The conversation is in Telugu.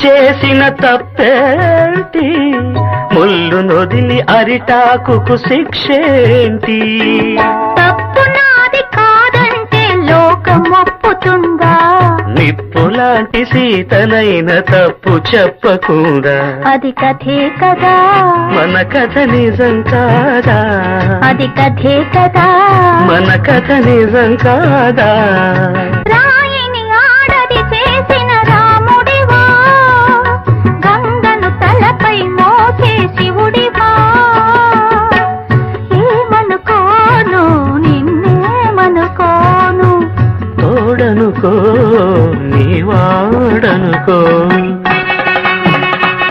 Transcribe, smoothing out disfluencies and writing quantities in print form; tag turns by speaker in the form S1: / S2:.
S1: చేసిన తప్పేంటి, ముళ్ళు నొదిలి అరిటాకుకు శిక్షేంటి?
S2: తప్పు నాది కాదంటే లోకం ఒప్పుతుందా?
S1: నిప్పులాంటి సీతనైన తప్పు చెప్పకుండా
S2: అది కథే కదా,
S1: మన కథ నిజం కాదా?
S2: అది కథే కదా,
S1: మన కథ నిజం కాదా?
S2: రా